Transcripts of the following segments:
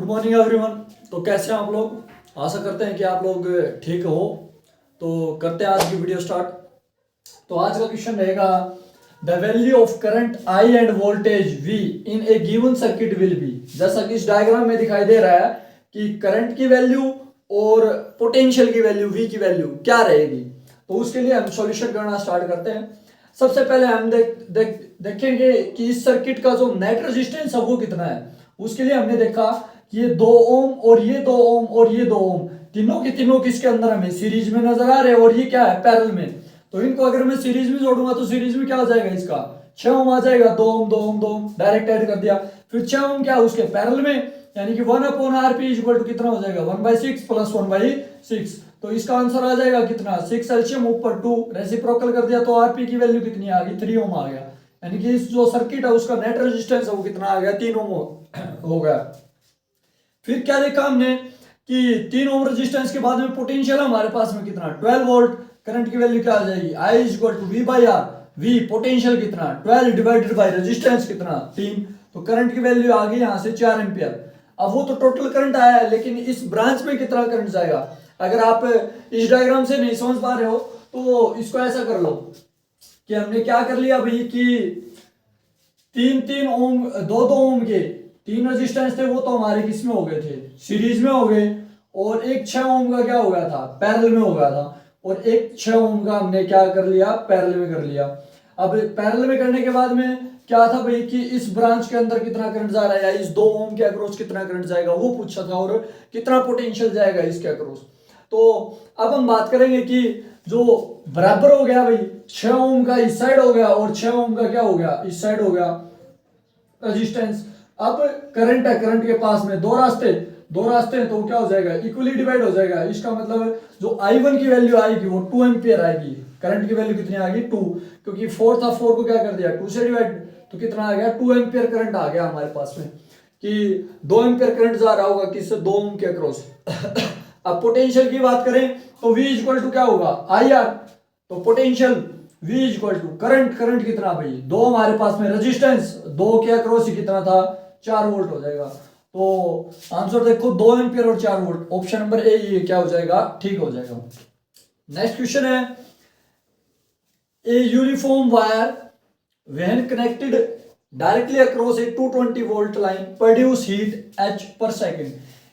Morning everyone. तो कैसे हैं आप लोग? आशा करते हैं कि आप लोग ठीक हो। तो करते हैं आज की वीडियो स्टार्ट। तो आज का क्वेश्चन रहेगा the value of current I end voltage V in A given circuit will be. जैसा कि इस डायग्राम में दिखाई दे रहा है कि करंट की वैल्यू और पोटेंशियल की वैल्यू वी की वैल्यू क्या रहेगी। तो उसके लिए हम सॉल्यूशन करना स्टार्ट करते हैं। सबसे पहले हम देखेंगे कि इस सर्किट का जो नेट रेजिस्टेंस है वो कितना है। उसके लिए हमने देखा ये 2 ओम और ये 2 ओम और ये 2 ओम तीनों के तीनों किसके अंदर हमें सीरीज में नजर आ रहे हैं और ये क्या है पैरेलल में। तो इनको अगर मैं सीरीज में जोड़ूंगा तो सीरीज में क्या हो जाएगा, इसका 6 ओम आ जाएगा। 2 ओम 2 ओम 2 ओम डायरेक्ट ऐड कर दिया। फिर 6 ओम क्या उसके पैरेलल में, यानी कि 1/RP इक्वल टू कितना हो जाएगा 1/6 प्लस 1/6। तो इसका आंसर आ जाएगा कितना 6 एलसीएम ऊपर 2 रेसिप्रोकल कर दिया तो आरपी की वैल्यू कितनी आ गई 3 ओम आ गया। यानी कि इस जो सर्किट है उसका नेट रेजिस्टेंस है वो कितना आ गया 3 ओम हो गया। फिर क्या देखा हमने कि 3 ओम रेजिस्टेंस के बाद में पोटेंशियल हमारे पास में कितना 12 वोल्ट। करंट की वैल्यू क्या आ जाएगी I equal to V/R। V potential कितना 12 डिवाइडेड बाय रेजिस्टेंस कितना 3। तो करंट की वैल्यू आ गई यहाँ से 4 एम्पियर। अब वो तो टोटल करंट आया है, लेकिन इस ब्रांच में कितना करंट जाएगा। अगर आप इस डायग्राम से नहीं समझ पा रहे हो तो इसको ऐसा कर लो कि हमने क्या कर लिया भाई कि 3 ओम 2 ओम के 3 रेजिस्टेंस थे वो तो हमारे किस में हो गए थे सीरीज में हो गए, और एक 6 ओम का क्या हो गया था पैरेलल में हो गया था, और एक 6 ओम का हमने क्या कर लिया पैरेलल में कर लिया। अब पैरेलल में करने के बाद में क्या था भाई कि इस ब्रांच के अंदर कितना करंट जा रहा है, इस 2 ओम के अक्रॉस कितना करंट जाएगा वो पूछा था, और कितना पोटेंशियल जाएगा इसके अक्रॉस। तो अब हम बात करेंगे कि जो बराबर हो गया भाई 6 ओम का इस साइड हो गया और 6 ओम का क्या हो गया इस साइड हो गया रेजिस्टेंस। अब करंट है, करंट के पास में दो रास्ते हैं तो क्या हो जाएगा इक्वली डिवाइड हो जाएगा। इसका मतलब जो I1 की वैल्यू आएगी वो 2 एम्पियर आएगी। करंट की वैल्यू कितनी आ गई 2, क्योंकि 4 था 4 को क्या कर दिया 2 से डिवाइड, तो कितना आ गया 2 एम्पियर करंट आ गया हमारे पास में कि 2 एम्पियर करंट जा रहा होगा किससे 2 ओम के अक्रॉस। अब पोटेंशियल की बात करें तो V इक्वल टू क्या होगा IR। तो potential V equal to current कितना भाई 2 हमारे पास में रेजिस्टेंस 2 के अक्रॉस ही कितना था 4 वोल्ट हो जाएगा। तो आंसर देखो 2 एम्पियर और 4 वोल्ट, ऑप्शन नंबर ए ये क्या हो जाएगा ठीक हो जाएगा। नेक्स्ट क्वेश्चन है a uniform wire when connected directly across A 220 volt line produce heat H पर सेकंड।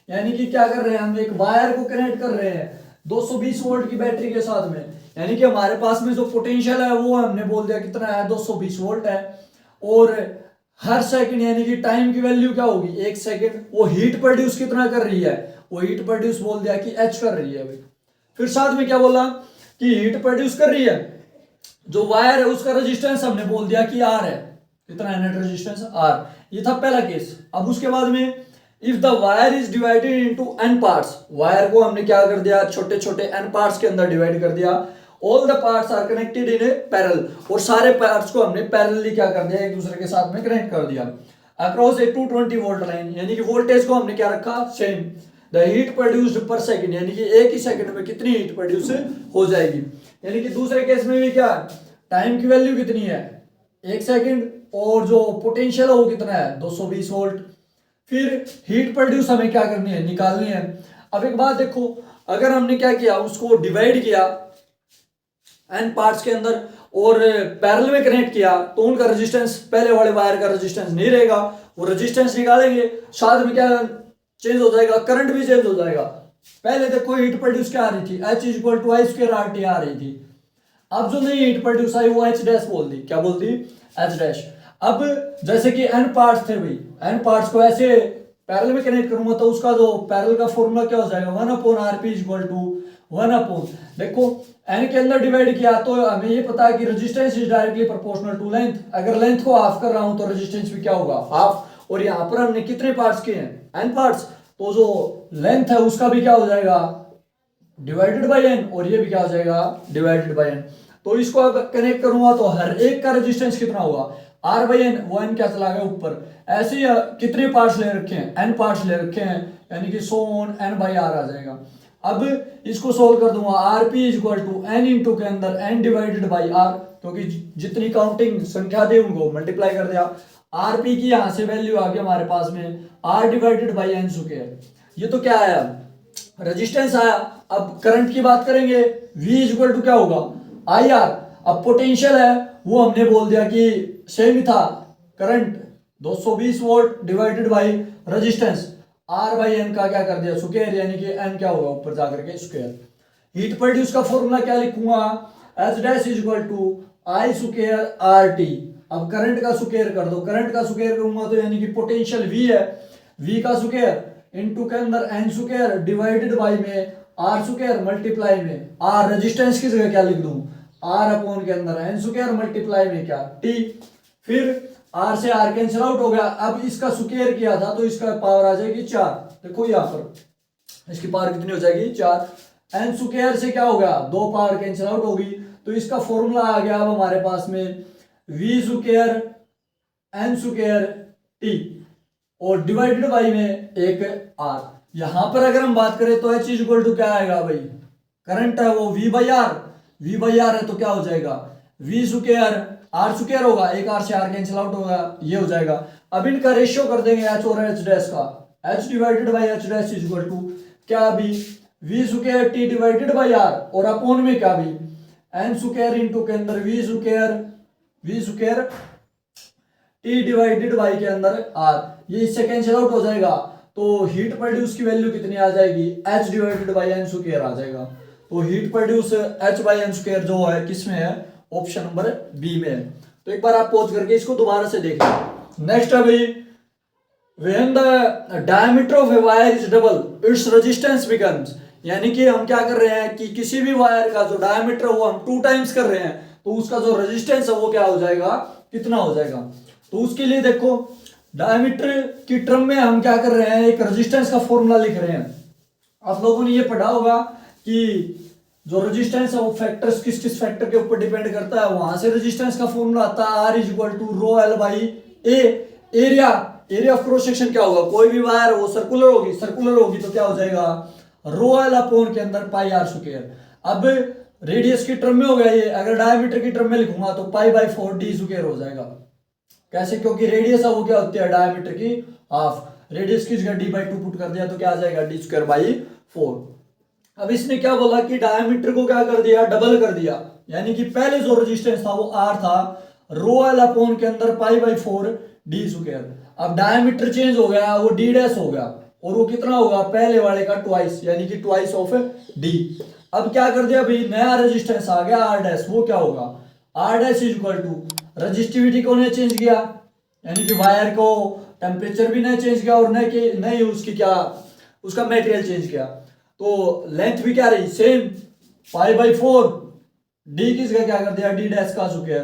यानी कि क्या कर रहे हैं हम एक वायर को कनेक्ट कर रहे हैं 220 वोल्ट की बैटरी के साथ में, यानी कि हमारे पास में जो पोटेंशियल है वो हमने बोल दिया कितना है 220 वोल्ट है, और हर सेकंड यानी कि टाइम की वैल्यू क्या होगी 1 सेकंड। वो हीट प्रोड्यूस कितना कर रही है, वो हीट प्रोड्यूस बोल दिया कि H कर रही है भाई। फिर साथ में क्या बोला कि हीट प्रोड्यूस कर रही है जो वायर है उसका रेजिस्टेंस हमने बोल दिया कि R है, कितना है नेट रेजिस्टेंस R। ये था पहला केस। अब उसके बाद में if the wire is divided into n parts, wire को हमने क्या कर दिया छोटे छोटे n पार्ट्स के अंदर डिवाइड कर दिया। All the parts are connected in a parallel, और सारे पार्ट्स को हमने पैरेलली क्या कर दिया एक दूसरे के साथ में कनेक्ट कर दिया अक्रॉस ए 220 वोल्ट लाइन। यानी कि वोल्टेज को हमने क्या रखा सेम। द हीट प्रोड्यूस्ड पर सेकंड, यानी कि एक ही सेकंड में कितनी हीट प्रोड्यूस हो जाएगी। यानी कि दूसरे केस में भी क्या टाइम की वैल्यू कितनी है 1 सेकंड, और जो पोटेंशियल है वो कितना है 220 वोल्ट। फिर हीट प्रोड्यूस हमें क्या करनी है निकालनी है। अब एक बात देखो, अगर हमने क्या किया उसको डिवाइड किया n पार्ट्स के अंदर और पैरेलल में कनेक्ट किया तो उनका रेजिस्टेंस पहले वाले वायर का रेजिस्टेंस नहीं रहेगा, वो रेजिस्टेंस निकालेंगे साथ में क्या चेंज हो जाएगा करंट भी चेंज हो जाएगा। पहले देखो हीट प्रोड्यूस क्या आ रही थी H इक्वल टू I²RT आ रही थी। अब जो नई हीट प्रोड्यूस आई वो H डैश बोल दी, क्या बोल दी H डैश। अब जैसे कि n पार्ट्स थे भाई, n पार्ट्स को ऐसे पैरेलल में कनेक्ट करूंगा तो उसका जो पैरेलल का फॉर्मूला क्या हो जाएगा 1/RP इक्वल टू 1/, देखो n के अंदर डिवाइड किया तो हमें ये पता है कि resistance is directly proportional to length. अगर लेंथ को हाफ कर रहा हूं तो रेजिस्टेंस भी क्या होगा हाफ, और यहाँ पर हमने कितने पार्ट्स किए हैं n पार्ट्स, तो जो लेंथ है उसका भी क्या हो जाएगा डिवाइडेड बाय n, और ये भी क्या हो जाएगा डिवाइडेड बाय n। तो इसको अब कनेक्ट करूंगा तो हर एक का रेजिस्टेंस कितना होगा R/n, वो n क्या चला गया ऊपर। ऐसे ही कितने पार्ट्स ले रखे हैं n पार्ट्स ले रखे हैं, यानी कि सो ऑन n/r आ जाएगा। अब इसको सोल्व कर दूंगा RP equal to n into के अंदर n डिवाइडेड बाई r, क्योंकि जितनी काउंटिंग संख्या दे उनको मल्टीप्लाई कर दिया। आरपी की यहां से वैल्यू आ गई हमारे पास में R divided by N square. ये तो क्या आया, रेजिस्टेंस आया। अब करंट की बात करेंगे, V इक्वल टू क्या होगा, आई आर। अब पोटेंशियल है वो हमने बोल दिया कि सेम ही था, current 220 volt divided by resistance R by N का क्या कर दिया स्क्वायर, यानी कि एन क्या होगा ऊपर जाकर के स्क्वायर। हीट प्रोड्यूस का फॉर्मूला क्या लिखूंगा, H dash is equal to I square R T. अब करंट का स्क्वायर कर दो, करंट का स्क्वायर करूंगा तो यानी कि पोटेंशियल V है, V का स्क्वायर इनटू के अंदर एन स्क्वायर डिवाइडेड बाई में आर स्क्वायर मल्टीप्लाई में आर, रेजिस्टेंस की जगह क्या लिख दूं, आर अपॉन के अंदर एन स्क्वायर मल्टीप्लाई में क्या टी। फिर आर से आर कैंसिल आउट हो गया। अब इसका स्क्वायर किया था तो इसका पावर आ जाएगी 4। देखो यहाँ पर इसकी पावर कितनी हो जाएगी 4। एन स्क्वायर से क्या हो गया, 2 पावर कैंसिल आउट होगी तो इसका फॉर्मूला आ गया अब हमारे पास में V square N square T और डिवाइडेड बाई में एक आर। यहां पर अगर हम बात करें तो एच इज इक्वल टू क्या आएगा भाई, करंट है वो V by R, V by R है तो क्या हो जाएगा V स्क्वायर आर स्क्वायर होगा, एक आर से आर कैंसिल आउट होगा, ये हो जाएगा। अब इनका रेशियो कर देंगे एच और एच डैश का, H divided by H dash is equal to क्या भी V square T divided by R और अपॉन में क्या भी एन स्क्वायर इंटू के अंदर V square T divided by के अंदर आर, ये इससे कैंसिल आउट हो जाएगा तो हीट प्रोड्यूस की वैल्यू कितनी आ जाएगी, H divided by N square आ जाएगा। तो heat produce H by N square जो है किस में है, ऑप्शन नंबर बी में है। तो एक बार आप पॉज करके इसको दोबारा से देखिए। नेक्स्ट है भाई, when the diameter of a wire is double its resistance becomes, यानी कि हम क्या कर रहे हैं कि किसी भी वायर का जो डायमीटर वो हम 2 टाइम्स कर रहे हैं तो उसका जो रेजिस्टेंस है वो क्या हो जाएगा, कितना हो जाएगा। तो उसके लिए देखो डायमीटर की टर्म में हम क्या कर रहे हैं, एक रेजिस्टेंस का फॉर्मूला लिख रहे हैं। आप लोगों ने ये पढ़ा होगा कि जो रेजिस्टेंस है वो फैक्टर्स किस किस फैक्टर के ऊपर डिपेंड करता है, वहां से रेजिस्टेंस का फॉर्मूला आता है R is equal to rho L by A. Area of cross section क्या होगा, कोई भी वायर वो सर्कुलर होगी तो क्या हो जाएगा रो एल अपॉन के अंदर पाई आर स्क्वायर। अब रेडियस की टर्म में हो गया ये, अगर डायमीटर की टर्म में लिखूंगा तो पाई बाई 4 डी स्क्वायर हो जाएगा। कैसे, क्योंकि रेडियस है वो क्या होती है डायमीटर की हाफ, रेडियस की जगह डी बाई 2 पुट कर दिया तो क्या आ जाएगा डी स्क्वायर बाई 4। अब इसने क्या बोला कि डायमीटर को क्या कर दिया, डबल कर दिया, यानी कि पहले जो रेजिस्टेंस था वो आर था, रो एल अपॉन के अंदर पाई बाई 4 डी स्क्वायर। अब डायमीटर चेंज हो गया, वो डी डैश हो गया और वो कितना होगा पहले वाले का ट्वाइस, यानी कि ट्वाइस ऑफ डी। अब क्या कर दिया भाई, नया रेजिस्टेंस आ गया आर डैश, वो क्या होगा R dash is equal to resistivity को ने चेंज किया, यानी कि वायर को टेम्परेचर भी नहीं चेंज किया और नहीं उसकी क्या उसका मटेरियल चेंज किया, तो लेंथ भी क्या रही सेम पाई बाई 4, डी की जगह क्या कर दिया डी डैश का स्क्वायर,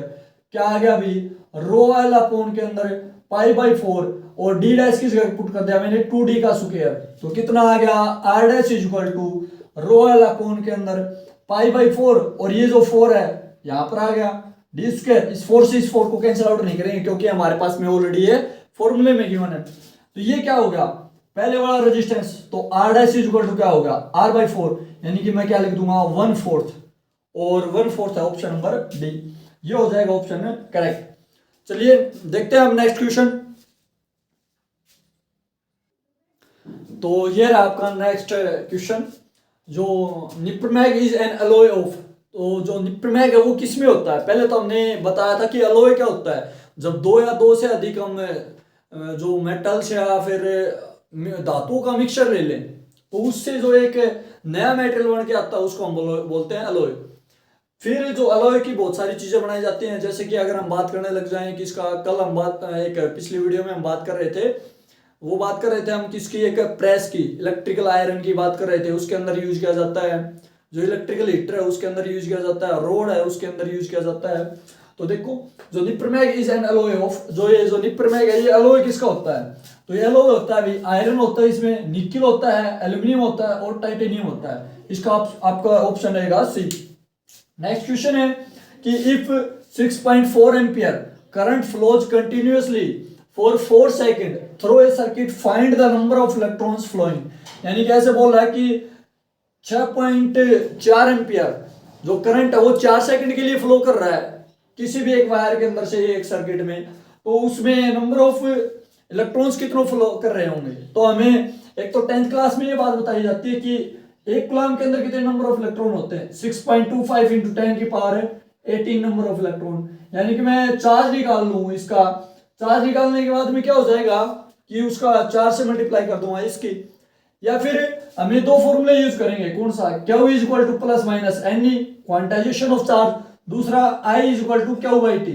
क्या आ गया अभी रो एल अपॉन के अंदर पाई बाई 4 और डी डैश की जगह पुट कर दिया मैंने 2d का स्क्वायर, तो कितना आ गया R dash is equal to rho L upon के अंदर पाई बाई 4 और ये जो 4 है यहां पर आ गया डी स्क्वायर। इस 4 से इस 4 को कैंसिल आउट नहीं करेंगे क्योंकि हमारे पास में ऑलरेडी ये फॉर्मूले में गिवन है। तो ये क्या हो गया पहले वाला रेजिस्टेंस, तो R dash is equal to क्या होगा आर बाई 4, यानी कि मैं क्या लिख दूंगा 1/4 और 1/4 है ऑप्शन नंबर डी, ये हो जाएगा ऑप्शन में करेक्ट। चलिए देखते हैं हम नेक्स्ट क्वेश्चन। तो ये रहा आपका नेक्स्ट क्वेश्चन, जो निप्रमैग इज एन एलॉय ऑफ। तो जो निप्रमैग है वो किस में होता है, पहले तो हमने बताया था कि एलॉय क्या होता है, जब 2 या 2 से अधिक हम जो मेटल्स या फिर धातुओं का मिक्सचर ले लें तो उससे जो एक नया मेटेरियल बन के आता है उसको हम बोलते हैं एलॉय। फिर जो एलॉय की बहुत सारी चीजें बनाई जाती हैं, जैसे कि अगर हम बात करने लग जाएं कि इसका कल हम एक पिछली वीडियो में हम बात कर रहे थे, वो बात कर रहे थे हम किसकी, एक प्रेस की, इलेक्ट्रिकल आयरन की बात कर रहे थे, उसके अंदर यूज किया जाता है, जो इलेक्ट्रिकल हीटर है उसके अंदर यूज किया जाता है, रोड है उसके अंदर यूज किया जाता है। तो देखो जो निप्रमैग इज एन एलॉय ऑफ, जो निप्रमैग है ये एलॉय किसका होता है, तो ये एलॉय होता है भाई आयरन होता है, इसमें निकेल होता है, एल्यूमिनियम होता है और टाइटेनियम होता है। इसका आपका ऑप्शन रहेगा सी। नेक्स्ट क्वेश्चन है कि if 6.4 ampere current flows continuously for 4 second through a circuit find the number of electrons flowing, यानी कि ऐसे बोल रहा है कि 6.4 एम्पियर जो करंट है वो 4 सेकंड के लिए फ्लो कर रहा है किसी भी एक वायर के अंदर से एक सर्किट में, तो उसमें नंबर ऑफ इलेक्ट्रॉन्स कितनों फ्लो कर रहे होंगे। तो हमें एक तो 10th क्लास में ये बात बताई जाती है कि एक कूलम के अंदर कितने नंबर ऑफ इलेक्ट्रॉन होते हैं, 6.25 इंटू 10 की पावर 18 नंबर ऑफ इलेक्ट्रॉन। यानी कि मैं चार्ज निकाल लूँ, इसका चार्ज निकालने के बाद में क्या हो जाएगा कि उसका 4 से मल्टीप्लाई कर दूंगा इसकी, या फिर हमें दो फॉर्मूले यूज करेंगे, कौन सा, Q is equal to plus minus n e quantization of charge, दूसरा I is equal to Q by t.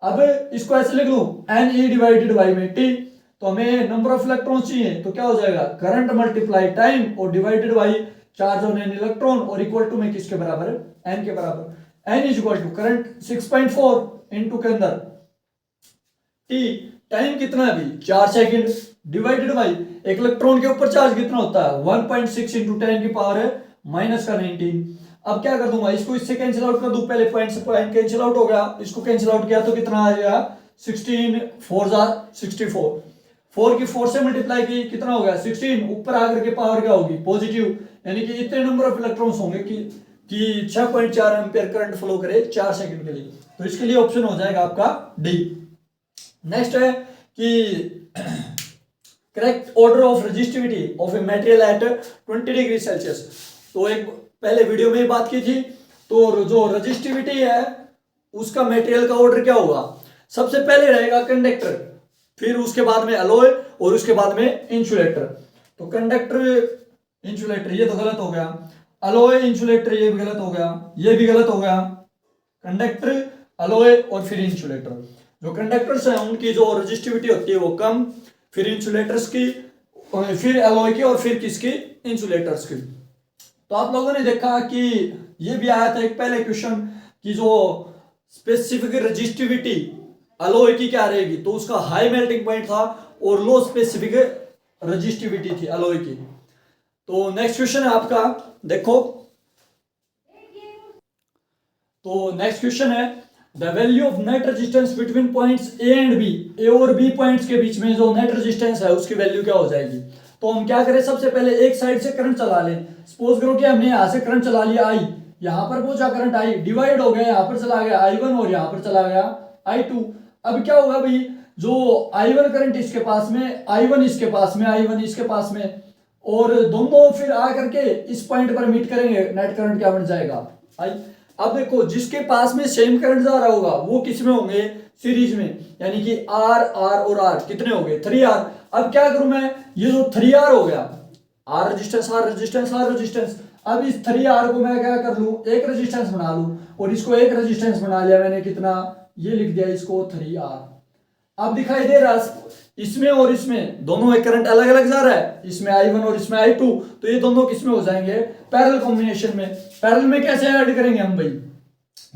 अब इसको ऐसे लिख लूं एन ई डिवाइडेड बाई में टी, तो हमें नंबर ऑफ इलेक्ट्रॉन चाहिए, तो क्या हो जाएगा करंट मल्टीप्लाई टाइम और divided by charge on an electron और इक्वल टू में किसके बराबर है, एन के बराबर। N is equal to current 6.4 into के अंदर टी, टाइम कितना है अभी 4 सेकंड, डिवाइडेड बाई एक इलेक्ट्रॉन के ऊपर चार्ज कितना होता है 1.6 इंटू 10 की पावर है माइनस का 19। अब क्या कर दूंगा, इसको इससे कैंसिल आउट कर दूं, पहले पॉइंट से पॉइंट कैंसिल आउट हो गया, इसको कैंसिल आउट किया तो कितना आ गया 16 4 64, 4 की 4 से मल्टीप्लाई की कितना हो गया 16, ऊपर आकर के पावर क्या होगी पॉजिटिव, यानी कि इतने नंबर ऑफ इलेक्ट्रॉन्स होंगे कि 6.4 एम्पियर करंट फ्लो करे 4 सेकंड के लिए। तो इसके लिए ऑप्शन हो जाएगा आपका डी। नेक्स्ट है कि correct order of resistivity of a material at 20 degree Celsius. तो एक पहले वीडियो में ही बात की थी, तो जो रेजिस्टिविटी है उसका मटेरियल का ऑर्डर क्या होगा, सबसे पहले रहेगा कंडक्टर, फिर उसके बाद में अलॉय और उसके बाद में इंसुलेटर। तो कंडक्टर इंसुलेटर ये तो गलत हो गया, अलॉय इंसुलेटर ये भी गलत हो गया, ये भी गलत हो गया, कंडक्टर अलॉय और फिर इंसुलेटर। जो कंडक्टर्स हैं उनकी जो रेजिस्टिविटी होती है वो कम, फिर इंसुलेटर्स की, फिर अलॉय की और फिर किसकी, इंसुलेटर्स की। तो आप लोगों ने देखा कि ये भी आया था एक पहले क्वेश्चन कि जो स्पेसिफिक रेजिस्टिविटी अलॉय की क्या रहेगी, तो उसका हाई मेल्टिंग पॉइंट था और लो स्पेसिफिक रेजिस्टिविटी थी अलॉय की। तो नेक्स्ट क्वेश्चन है आपका, देखो, तो नेक्स्ट क्वेश्चन है the value of net resistance between points A and B, A और बी पॉइंट्स के बीच में जो नेट रेजिस्टेंस है उसकी वैल्यू क्या हो जाएगी। तो हम क्या करें, सबसे पहले एक साइड से करंट चला लें, सपोज करो कि हमने यहां से करंट चला लिया आई, यहां पर पहुंचा करंट आई, डिवाइड हो गया, यहां पर चला गया I1 और यहां पर चला गया I2। अब क्या होगा भाई, जो I1 करंट इसके पास में, I1 इसके पास में, I1 इसके पास में, और दोनों फिर आ करके इस पॉइंट पर मीट करेंगे, नेट करंट क्या बन जाएगा आई। अब देखो जिसके पास में सेम करंट जा रहा होगा वो किस में होंगे, सीरीज में, यानी कि R और R कितने हो गए 3R। अब क्या करूं मैं, ये जो 3R हो गया, R resistance R resistance R resistance, अब इस 3R को मैं क्या कर लूं, एक रेजिस्टेंस बना लूं, और इसको एक रेजिस्टेंस बना लिया मैंने, कितना, ये लिख दिया इसको 3R। अब दिखाई दे रहा इसमें और इसमें दोनों में करंट अलग अलग जा रहा है, इसमें I1 और इसमें I2, तो ये दोनों किसमें हो जाएंगे, पैरेलल कॉम्बिनेशन में। पैरेलल में कैसे ऐड करेंगे हम भाई,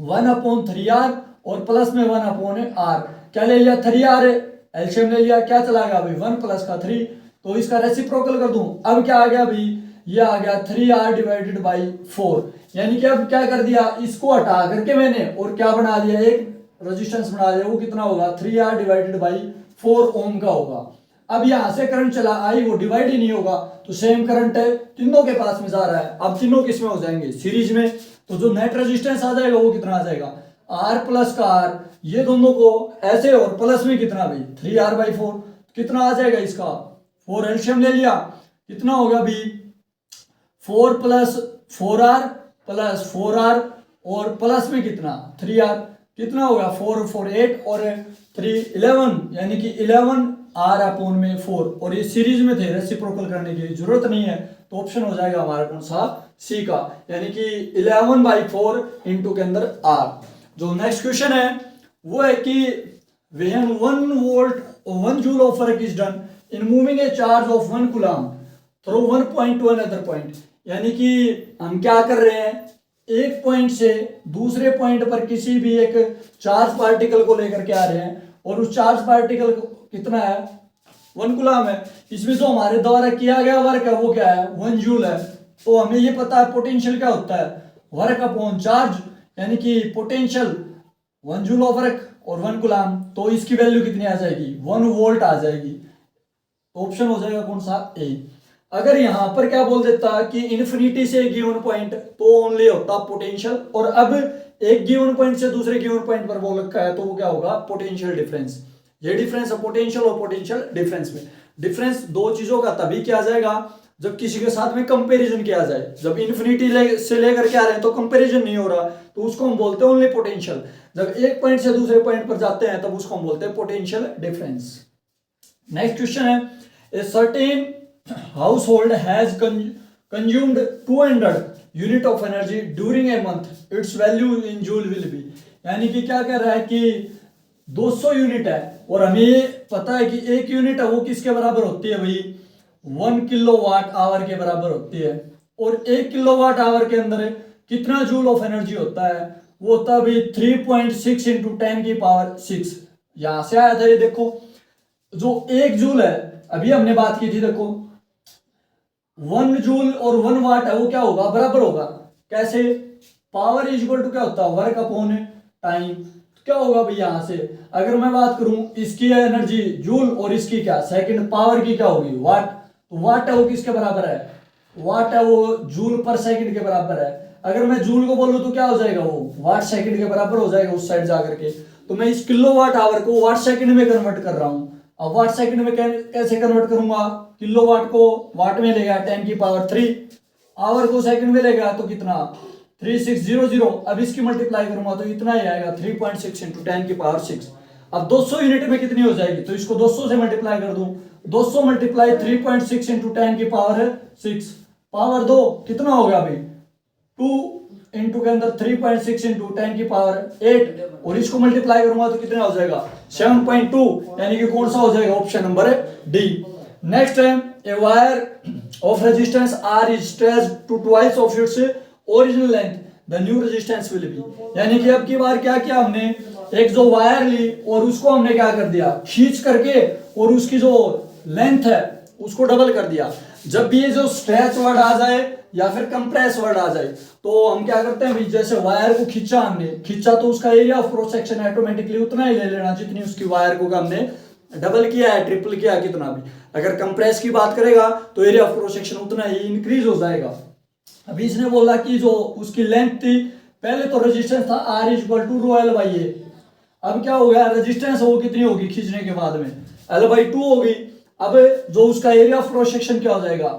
1/3R और प्लस में 1/R, क्या ले लिया 3R है, एलसीएम ले लिया, क्या चला गया भाई 1 प्लस का 3, तो इसका रेसिप्रोकल कर दूं, अब क्या आ गया भाई, ये आ गया 3R डिवाइडेड बाई 4, यानी कि अब क्या कर दिया, इसको हटा करके मैंने और क्या बना दिया, एक रेजिस्टेंस बना दिया, वो कितना होगा 3R डिवाइडेड बाई 4 ओम का होगा। अब यहां से करंट चला आई, वो डिवाइड ही नहीं होगा, तो सेम करंट है, तीनों के पास में जा रहा है, अब तीनों किस में हो जाएंगे, सीरीज में। तो जो नेट रेजिस्टेंस आ जाएगा वो कितना आ जाएगा, R प्लस का R, ये दोनों को ऐसे, और प्लस में कितना भाई 3R बाई 4, कितना आ जाएगा इसका 4, एलसीएम ले लिया, कितना होगा भाई 4 प्लस 4R प्लस 4R और प्लस में कितना 3R, कितना होगा 4 4 8 और 3 11, यानी कि 11R अपॉन में 4, और ये सीरीज में थे, रेसिप्रोकल करने की जरूरत नहीं है, तो ऑप्शन हो जाएगा हमारा कौन सा, सी का, यानी कि 11/4 इंटू के अंदर R। जो नेक्स्ट क्वेश्चन है वो है कि when 1 volt or 1 joule of work is done in moving a charge of 1 coulomb through 1 point to another point, यानी कि हम क्या कर रहे हैं, एक पॉइंट से दूसरे पॉइंट पर किसी भी एक चार्ज पार्टिकल को लेकर के आ रहे हैं, और उस चार्ज पार्टिकल कितना है 1 कूलम है, इसमें जो हमारे द्वारा किया गया वर्क है वो क्या है 1 जूल है। तो हमें ये पता है पोटेंशियल क्या होता है, वर्क अपॉन चार्ज, यानी कि पोटेंशियल 1 जूल ऑफ वर्क और 1 कूलम, तो इसकी वैल्यू कितनी आ जाएगी 1 वोल्ट आ जाएगी। तो ऑप्शन हो जाएगा कौन सा, ए। अगर यहां पर क्या बोल देता कि इन्फिनिटी से गिवन पॉइंट, तो ओनली होता पोटेंशियल, और अब एक गिवन पॉइंट से दूसरे गिवन पॉइंट पर बोल रखा है, तो वो क्या होगा पोटेंशियल डिफरेंस। ये डिफरेंस है पोटेंशियल और पोटेंशियल डिफरेंस में। डिफरेंस दो चीजों का तभी किया जाएगा जब किसी के साथ में कंपैरिजन किया जाए। जब इन्फिनिटी से लेकर के आ रहे हैं तो कंपैरिजन नहीं हो रहा, तो उसको हम बोलते हैं ओनली पोटेंशियल। जब एक पॉइंट से दूसरे पॉइंट पर जाते हैं तब उसको हम बोलते हैं पोटेंशियल डिफरेंस। नेक्स्ट क्वेश्चन है, a certain household has consumed 200 unit of energy during a month, it's value in joule will be. यानी कि क्या कह रहा है कि 200 यूनिट है और हमें पता है कि एक यूनिट है वो किसके बराबर होती है भाई, 1 किलोवाट आवर के बराबर होती है। और 1 किलोवाट आवर के अंदर कितना जूल ऑफ एनर्जी होता है, वो होता है भाई 3.6 इंटू 10 की पावर 6। यहां से आया था ये देखो, जो 1 जूल है अभी हमने बात की थी, देखो 1 जूल और 1 वाट है वो क्या होगा, बराबर होगा। कैसे, पावर इज इक्वल टू क्या होता है, वर्क अपॉन टाइम। क्या होगा भाई यहां से अगर मैं बात करूं, इसकी एनर्जी जूल और इसकी क्या सेकंड पावर की क्या होगी, वाट। तो वाट है वो किसके बराबर है, वाट है वो जूल पर सेकंड के बराबर है। अगर मैं जूल को बोलूं तो क्या हो जाएगा, वो वाट सेकंड के बराबर हो जाएगा उस साइड जाकर के। तो मैं इस किलोवाट आवर को वाट सेकंड में कन्वर्ट कर रहा हूं। अब वाट सेकंड में कैसे कन्वर्ट करूंगा, किलोवाट को वाट में लेगा 10 की पावर 3, आवर को सेकंड में लेगा तो कितना 3600। अब इसकी मल्टीप्लाई करूंगा तो इतना ही आएगा 3.6 इंटू 10 की पावर 6। अब 200 यूनिट में कितनी हो जाएगी, तो इसको 200 से मल्टीप्लाई कर दूं, 200 मल्टीप्लाई 3.6 इंटू 10 की पावर 6, पावर 2 कितना हो गया भाई 2 इंटू के अंदर 3.6 इंटू 10 की पावर 8, और इसको मल्टीप्लाई करूंगा तो कितना हो जाएगा 7.2, यानी कि कौन सा हो जाएगा, ऑप्शन नंबर डी। नेक्स्ट है, a wire of resistance R is stretched to twice of its original length, the new resistance will be. यानी कि अब की बार क्या किया हमने, एक जो वायर ली और उसको हमने क्या कर दिया, खींच करके, और उसकी जो लेंथ है उसको डबल कर दिया। जब भी ये जो स्ट्रेच वर्ड आ जाए या फिर कंप्रेस वर्ड आ जाए तो हम क्या करते हैं, जैसे वायर को खींचा हमने, खींचा तो उसका area of cross section automatically उतना ही ले लेना जितनी उसकी वायर को हमने डबल किया है, ट्रिपल किया है, कितना भी। अगर कंप्रेस की बात करेगा तो एरिया ऑफ क्रॉस सेक्शन उतना ही इंक्रीज हो जाएगा। अभी इसने बोला कि जो उसकी लेंथ थी, पहले तो रेजिस्टेंस था R is equal to rho L by A. अब क्या हो गया, रेजिस्टेंस वो कितनी होगी खींचने के बाद में, एल बाई 2 होगी। अब जो उसका एरिया ऑफ क्रॉस सेक्शन क्या हो जाएगा,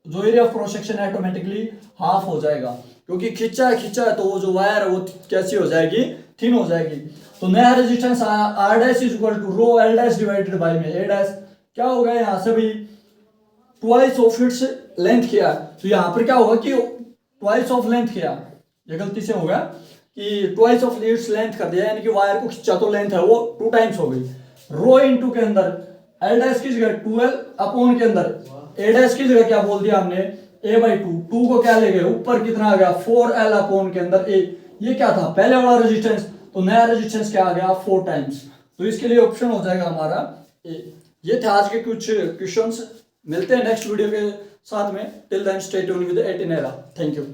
जो area of cross section automatically half हो जाएगा, क्योंकि खींचा है तो वो जो वायर है वो कैसी हो जाएगी, थिन हो जाएगी। तो नया resistance R dash is equal to rho L dash divided by में ए डैश। क्या होगा यहाँ से भी ट्वाइस ऑफ इट्स लेंथ किया, तो यहाँ पर क्या होगा कि ट्वाइस ऑफ लेंथ किया, ये गलती से होगा कि ट्वाइस ऑफ इट्स लेंथ कर दिया, यानी कि वायर को खींचा तो लेंथ है वो 2 टाइम्स हो गई। रो इनटू के अंदर एल डैश की जगह 12 अपॉन के अंदर ए डैश की जगह क्या बोल दिया हमने, ए बाई 2 को क्या ले गए ऊपर, कितना आ गया 4L अपॉन के अंदर ए। ये क्या था पहले वाला रेजिस्टेंस, तो नया रेजिस्टेंस क्या आ गया 4 टाइम्स। तो इसके लिए ऑप्शन हो जाएगा हमारा ए। ये थे आज के कुछ क्वेश्चंस, मिलते हैं नेक्स्ट वीडियो के साथ में। Till then stay tuned with 18 era. Thank you.